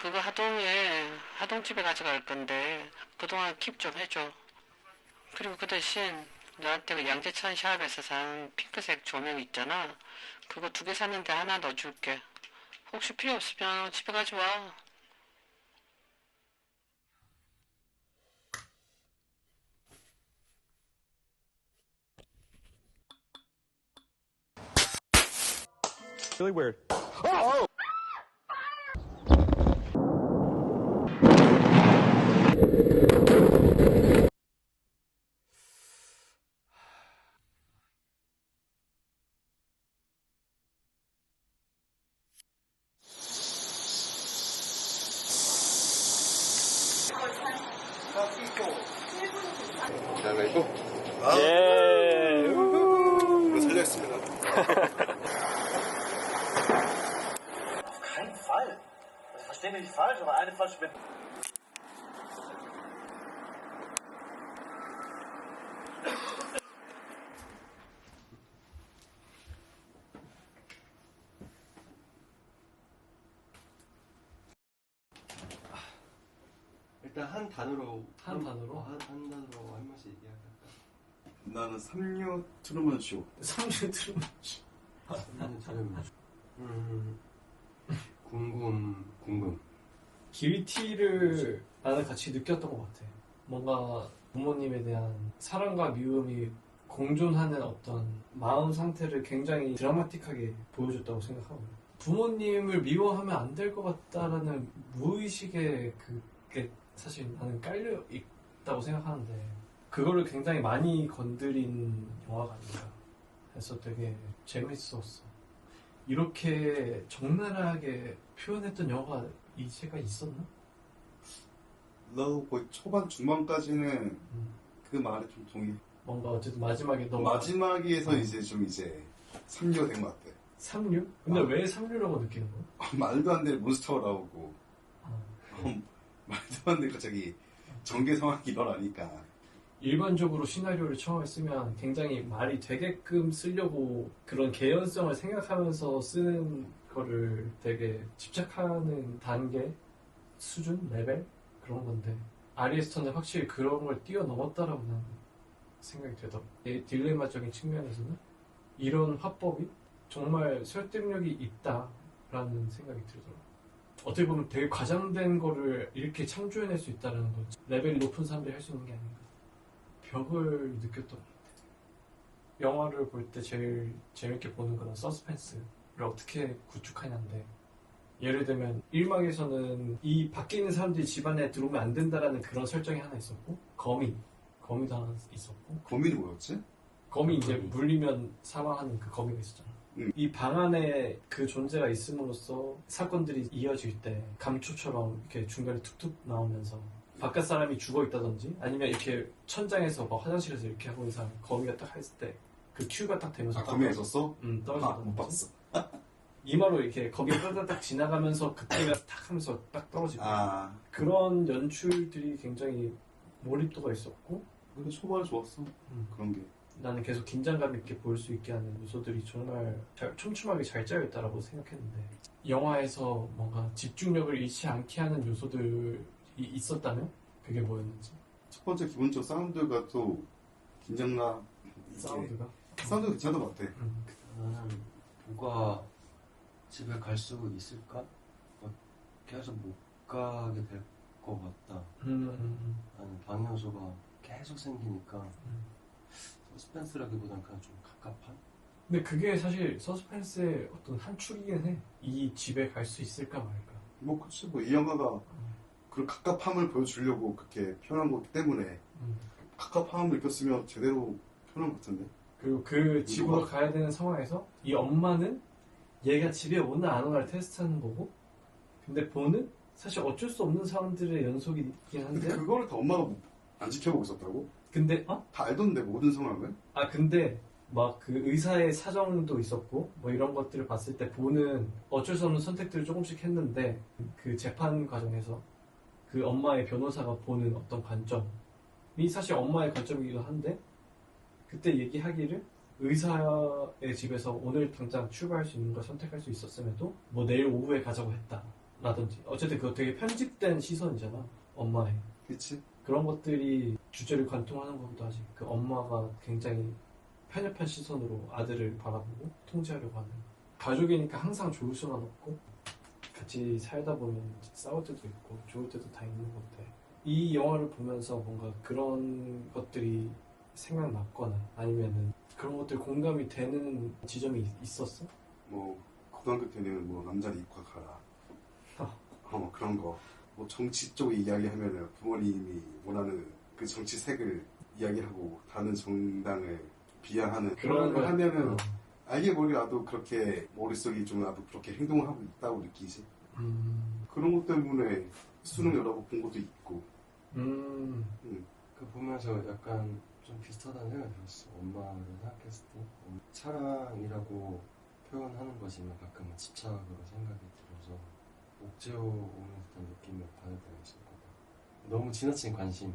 그거 하동집에 가져갈 건데 그동안 킵 좀 해줘. 그리고 그 대신 나한테 그 양재천 샵에서 산 핑크색 조명 있잖아. 그거 2개 샀는데 하나 넣어줄게. 혹시 필요 없으면 집에 가져와. Really weird. 나 이거? 예. 이거 살렸습니다. Kein Fall. Versteh mich nicht falsch, aber eine falsche. 일단 한 단어로 한 단어로? 한 단어로 한 번씩 얘기할까? 나는 삼류 트루먼 쇼. 3주 들으면 나는 저는 궁금. 길티를 나는 같이 느꼈던 것 같아. 뭔가 부모님에 대한 사랑과 미움이 공존하는 어떤 마음 상태를 굉장히 드라마틱하게 보여줬다고 생각하고, 부모님을 미워하면 안 될 것 같다라는 무의식의 그게 사실 나는 깔려 있다고 생각하는데, 그거를 굉장히 많이 건드린 영화가 아닌가 해서 되게 재밌었어. 이렇게 적나라하게 표현했던 영화가 이제가 있었나? 나도 거의 초반 중반까지는 그 말에 좀 동의해. 뭔가 어쨌든 마지막에 너무 마지막에서 이제 좀 삼류가 된 것 같아. 삼류? 근데 왜 삼류라고 느끼는 거야? 말도 안 되는 몬스터가 나오고 말도 안 되는 갑자기 전개 상황이 일어나니까. 일반적으로 시나리오를 처음에 쓰면 굉장히 말이 되게끔 쓰려고 그런 개연성을 생각하면서 쓰는 거를 되게 집착하는 단계, 수준, 레벨? 그런 건데, 아리에스터는 확실히 그런 걸 뛰어넘었다라고 나는 생각이 되더라고. 딜레마적인 측면에서는 이런 화법이 정말 설득력이 있다라는 생각이 들더라고. 어떻게 보면 되게 과장된 거를 이렇게 창조해낼 수 있다는 거지. 레벨이 높은 사람들이 할 수 있는 게 아닌가. 벽을 느꼈던 것 같아. 영화를 볼 때 제일 재밌게 보는 거는 서스펜스를 어떻게 구축하냐인데, 예를 들면 1막에서는 이 밖에 있는 사람들이 집안에 들어오면 안 된다라는 그런 설정이 하나 있었고, 거미도 하나 있었고. 고민이 뭐였지? 거미 이제 물리면 사망하는 그 거미가 있었잖아. 이 방 안에 그 존재가 있음으로써 사건들이 이어질 때 감초처럼 이렇게 중간에 툭툭 나오면서 바깥 사람이 죽어 있다든지, 아니면 이렇게 천장에서 막 화장실에서 이렇게 하고 있는 사람, 거미가 딱 했을 때 그 큐가 딱 되면서 거미가 있었어? 떨어지던지. 못 봤어. 이마로 이렇게 거기가 따닥 지나가면서 그때가 탁 하면서 딱 떨어지고. 그런 연출들이 굉장히 몰입도가 있었고, 근데 초반에 좋았어. 그런 게. 나는 계속 긴장감 있게 볼 수 있게 하는 요소들이 정말 촘촘하게 잘 짜여있다라고 생각했는데, 영화에서 뭔가 집중력을 잃지 않게 하는 요소들이 있었다면 그게 뭐였는지. 첫 번째 기본적 사운드가 또 긴장감. 사운드가 사운드가 괜찮은 것 같아. 나는 보가 집에 갈 수 있을까? 계속 못 가게 될 것 같다. 나는 방요소가 계속 생기니까 서스펜스라기보다는 그냥 좀 갑갑한? 근데 그게 사실 서스펜스의 어떤 한 축이긴 해. 이 집에 갈 수 있을까 말까. 그치. 이 영화가 그런 갑갑함을 보여주려고 그렇게 표현한 거기 때문에 갑갑함을 느꼈으면 제대로 표현한 것 같은데. 그리고 그 집으로 가야 되는 상황에서 이 엄마는 얘가 집에 오나 안 오나를 테스트하는 거고, 근데 보는 사실 어쩔 수 없는 사람들의 연속이긴 한데. 근데 그거를 다 엄마가 안 지켜보고 있었다고? 근데 다 알던데 모든 상황을? 근데 막 그 의사의 사정도 있었고 뭐 이런 것들을 봤을 때 보는 어쩔 수 없는 선택들을 조금씩 했는데, 그 재판 과정에서 그 엄마의 변호사가 보는 어떤 관점이 사실 엄마의 관점이기도 한데, 그때 얘기하기를 의사의 집에서 오늘 당장 출발할 수 있는 걸 선택할 수 있었음에도 뭐 내일 오후에 가자고 했다, 라든지 어쨌든 그거 되게 편집된 시선이잖아 엄마의. 그치? 그런 것들이 주제를 관통하는 것도 하지. 그 엄마가 굉장히 편협한 시선으로 아들을 바라보고 통제하려고 하는. 가족이니까 항상 좋을 수만 없고 같이 살다 보면 싸울 때도 있고 좋을 때도 다 있는 것 같아. 이 영화를 보면서 뭔가 그런 것들이 생각났거나 아니면은 그런 것들 공감이 되는 지점이 있었어? 뭐 고등학교 때는 뭐 남자는 이과 가라. 그런 거. 뭐 정치 쪽 이야기하면은 부모님이 원하는 그 정치색을 이야기하고 다른 정당을 비하하는 그런 걸 하면은 알게 모르게 나도 그렇게 머릿속이 좀 나도 그렇게 행동을 하고 있다고 느끼지. 그런 것 때문에 수능 여러 번 본 것도 있고. 그 보면서 약간 좀 비슷하다는 생각이 들었어. 엄마를 생각했을 때 사랑이라고 표현하는 거지만 가끔은 집착으로 생각이 들어서 옥죄어오는 듯한 느낌을 받을 때가 있었거든. 너무 지나친 관심,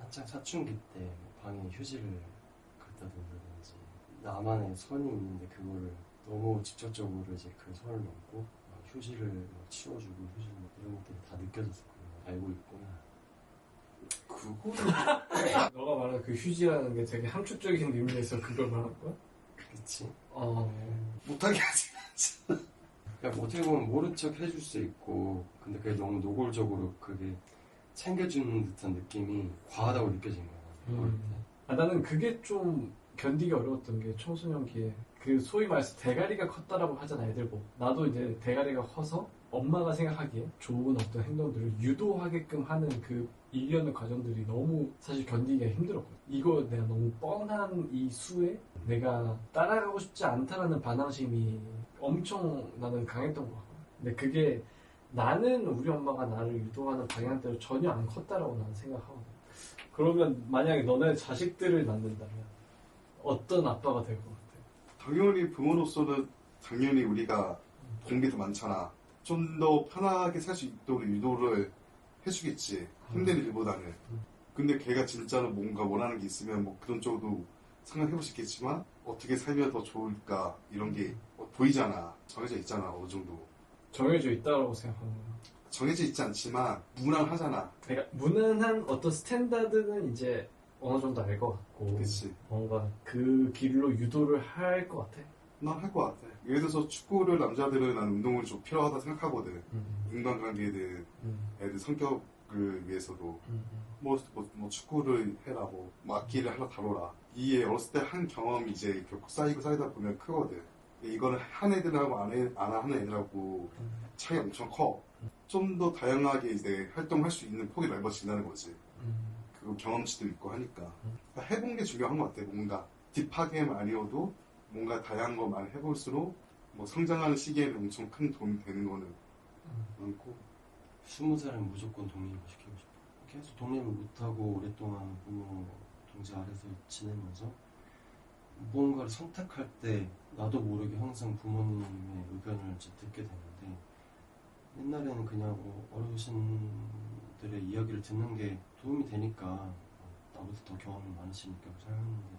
한창 사춘기 때 방에 휴지를 갖다 둔다든지 나만의 선이 있는데 그거를 너무 직접적으로 이제 그 선을 넘고 휴지를 치워주고 휴지를 이런 것들이 다 느껴졌었거든. 알고 있구나. 그거는 너가 말한 그 휴지라는 게 되게 함축적인 의미에서 그걸 말한 거야? 그렇지. 못하게 하지. 그러니까 어떻게 보면 모른 척 해줄 수 있고 근데 그게 너무 노골적으로 그게 챙겨주는 듯한 느낌이 과하다고 느껴진 거야. 어릴 때. 나는 그게 좀 견디기 어려웠던 게 청소년기에 그 소위 말해서 대가리가 컸다라고 하잖아 애들 보고. 나도 이제 대가리가 커서 엄마가 생각하기에 좋은 어떤 행동들을 유도하게끔 하는 그 일련의 과정들이 너무 사실 견디기가 힘들었거든. 이거 내가 너무 뻔한 이 수에 내가 따라가고 싶지 않다라는 반항심이 엄청 나는 강했던 것 같거든. 근데 그게 나는 우리 엄마가 나를 유도하는 방향대로 전혀 안 컸다라고 나는 생각하거든. 그러면 만약에 너네 자식들을 낳는다면 어떤 아빠가 될 것 같아? 당연히 부모로서는 당연히 우리가 본 게 더 많잖아. 좀 더 편하게 살 수 있도록 유도를 해주겠지. 힘든 일보다는. 근데 걔가 진짜로 뭔가 원하는 게 있으면 뭐 그런 쪽으로 생각해볼 수 있겠지만 어떻게 살면 더 좋을까 이런 게 보이잖아. 정해져 있잖아 어느 정도. 정해져 있다고 생각하는 거야. 정해져 있지 않지만 무난하잖아. 그러니까 무난한 어떤 스탠다드는 이제 어느 정도 알 것 같고 그치. 뭔가 그 길로 유도를 할 것 같아. 난 할 것 같아. 예를 들어서 축구를 남자들은 난 운동을 좀 필요하다 생각하거든. 인간관계든 애들 성격을 위해서도 뭐 축구를 해라 뭐 악기를 하나 다뤄라. 이게 어렸을 때 한 경험이 이제 결국 쌓이다 보면 크거든. 근데 이거는 한 애들하고 안 하는 애들하고 차이가 엄청 커. 좀 더 다양하게 이제 활동할 수 있는 폭이 넓어진다는 거지. 그리고 경험치도 있고 하니까. 그러니까 해본 게 중요한 것 같아. 뭔가 딥하게만 아니어도 뭔가 다양한 거 많이 해볼수록 뭐 성장하는 시기에는 엄청 큰 도움이 되는 거는 많고. 20살은 무조건 독립을 시키고 싶어. 계속 독립을 못하고 오랫동안 부모 동지 아래서 지내면서 무언가를 선택할 때 나도 모르게 항상 부모님의 의견을 이제 듣게 되는데 옛날에는 그냥 어르신들의 이야기를 듣는 게 도움이 되니까 나보다 더 경험이 많으시니까 생각했는데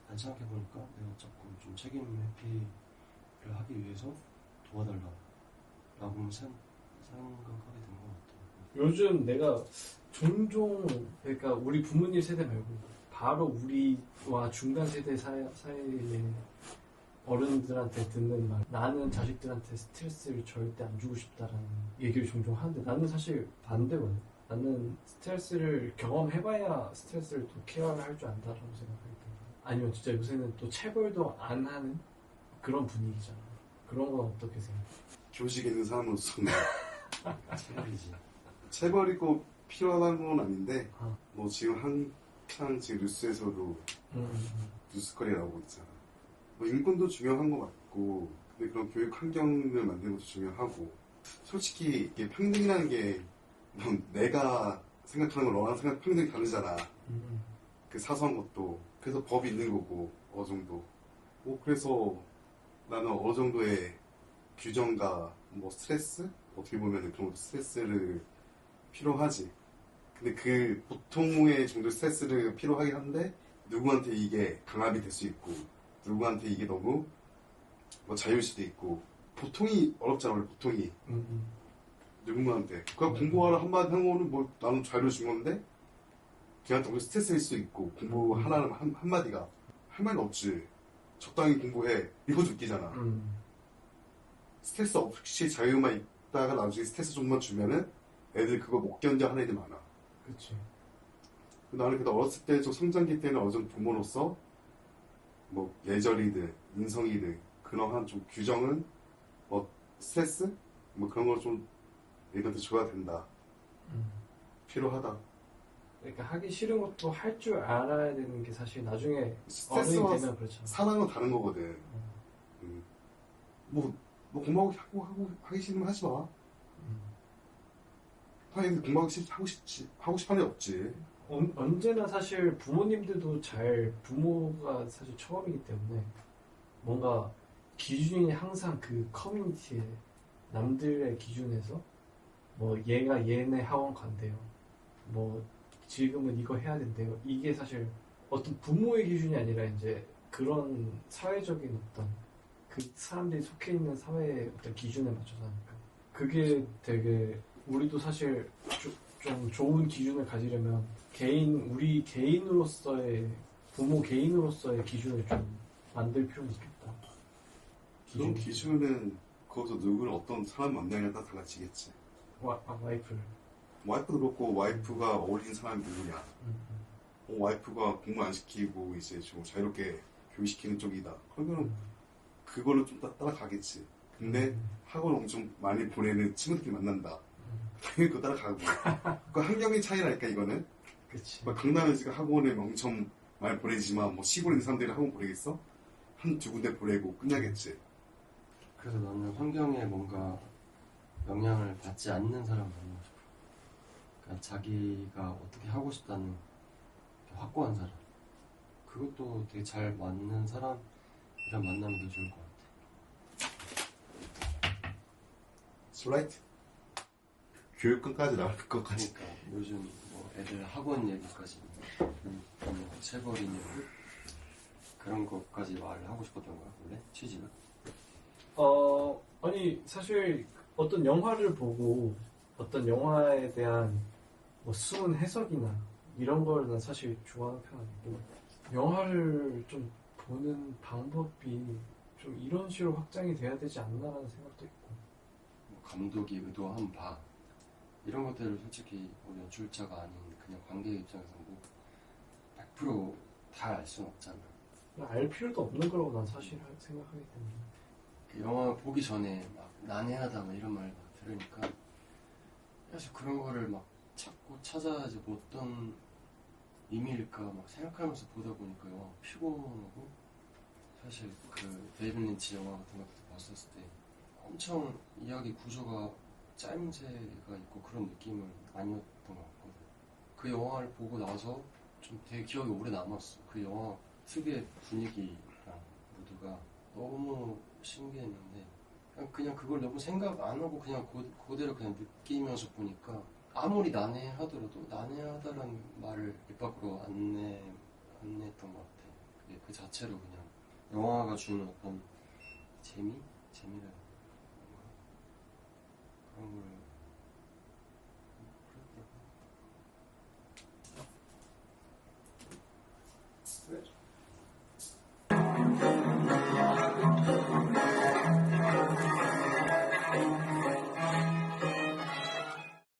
난 생각해보니까 내가 자꾸 좀 책임 회피를 하기 위해서 도와달라 라고 생각하게 된 것 같아요. 요즘 내가 종종 그러니까 우리 부모님 세대 말고 바로 우리와 중간 세대 사이에 어른들한테 듣는 말, 나는 자식들한테 스트레스를 절대 안 주고 싶다라는 얘기를 종종 하는데 나는 사실 반대거든. 나는 스트레스를 경험해봐야 스트레스를 또 케어를 할 줄 안다라고 생각하기 때문에. 아니면 진짜 요새는 또 체벌도 안 하는 그런 분위기잖아. 그런 건 어떻게 생각해? 교직에 있는 사람으로서는 체벌이지. 체벌이 꼭 필요한 건 아닌데 뭐 지금 한창 지금 뉴스에서도 뉴스거리 나오고 있잖아. 뭐 인권도 중요한 거 맞고 근데 그런 교육 환경을 만드는 것도 중요하고 솔직히 이게 평등이라는 게 내가 생각하는 걸 너랑 생각 평등이 다르잖아. 그 사소한 것도 그래서 법이 있는 거고 어느 정도 뭐 그래서 나는 어느 정도의 규정과 뭐 스트레스 어떻게 보면 그런 것도 스트레스를 필요하지. 근데 그 보통의 정도 스트레스를 필요하긴 한데 누구한테 이게 강압이 될 수 있고 누구한테 이게 너무 뭐 자유일 수도 있고 보통이 어렵잖아 원래 보통이. 누군가한테. 그냥 공부하라 한마디 한 거는 뭐 나는 자유를 준 건데 걔한테 오히려 스트레스일 수 있고 공부 하나는 한마디가 할 말은 없지. 적당히 공부해. 이거 웃기잖아. 스트레스 없이 자유만 있다가 나중에 스트레스 좀만 주면은 애들 그거 못 견뎌 하는 애들 많아. 그치. 나는 그때 어렸을 때 좀 성장기 때는 어느 정도 부모로서 뭐 예절이든 인성이든 그런 좀 규정은 뭐 스트레스 뭐 그런 걸 좀 애들한테 줘야 된다. 필요하다. 그러니까 하기 싫은 것도 할 줄 알아야 되는 게 사실 나중에 어른이 스트레스와 되면 그렇잖아. 사랑은 다른 거거든. 뭐 공부하고 하기 싫으면 하지 마. 당연히 하고 싶은 애 없지. 언제나 사실 부모님들도 부모가 사실 처음이기 때문에 뭔가 기준이 항상 그 커뮤니티에 남들의 기준에서 뭐 얘가 얘네 학원 간대요. 뭐 지금은 이거 해야 된대요. 이게 사실 어떤 부모의 기준이 아니라 이제 그런 사회적인 어떤 그 사람들이 속해 있는 사회의 어떤 기준에 맞춰서 하니까 그게 되게 우리도 사실 좀 좋은 기준을 가지려면 우리 개인으로서의 부모 개인으로서의 기준을 좀 만들 필요는 있겠다. 그런 기준은 거기서 누구를 어떤 사람 만나냐에 따라 달라지겠지. 와이프를. 와이프도 그렇고 와이프가 어울리는 사람이 누구냐. 와이프가 공부 안 시키고 이제 좀 자유롭게 교육시키는 쪽이다. 그러면 그걸로 좀 따라가겠지. 근데 학원 엄청 많이 보내는 친구들끼리 만난다. 당연히 그거 따라가고. 그 환경의 차이라니까 이거는. 그치. 강남에 지금 학원에 엄청 많이 보내지만 뭐 시골에 있는 사람들이 학원 보내겠어? 한 두 군데 보내고 끝나겠지. 그래서 나는 환경에 뭔가 영향을 받지 않는 사람을 만나고 싶어. 그러니까 자기가 어떻게 하고 싶다는 확고한 사람. 그것도 되게 잘 맞는 사람이랑 만나면 더 좋을 것 같아. Right? 교육권까지 나올 것까지. 그러니까 요즘 뭐 애들 학원 얘기까지 체벌인 얘기 그런 것까지 말을 하고 싶었던 거야 원래 취지가? 아니 사실 어떤 영화를 보고 어떤 영화에 대한 뭐 숨은 해석이나 이런 걸 난 사실 좋아하는 편 아니고 영화를 좀 보는 방법이 좀 이런 식으로 확장이 돼야 되지 않나라는 생각도 있고 뭐 감독이 의도한 바 이런 것들을 솔직히 뭐 연출자가 아닌 그냥 관객 입장에서 뭐 100% 다 알 수는 없잖아. 알 필요도 없는 거라고 난 사실 생각하기 때문에 그 영화 보기 전에 막 난해하다 막 이런 말 막 들으니까 사실 그런 거를 막 찾고 찾아야지 뭐 어떤 의미일까 막 생각하면서 보다 보니까 영화 피곤하고 사실 그 데이빗 린치 영화 같은 것도 봤었을 때 엄청 이야기 구조가 짜임새가 있고 그런 느낌을 아니었던 것 같거든. 그 영화를 보고 나서 좀 되게 기억이 오래 남았어. 그 영화 특유의 분위기랑 무드가 너무 신기했는데 그냥 그걸 너무 생각 안 하고 그냥 그대로 그냥 느끼면서 보니까 아무리 난해하더라도 난해하다라는 말을 입 밖으로 안 냈던 것 같아. 그게 그 자체로 그냥 영화가 주는 어떤 재미라는 건가? 그런 걸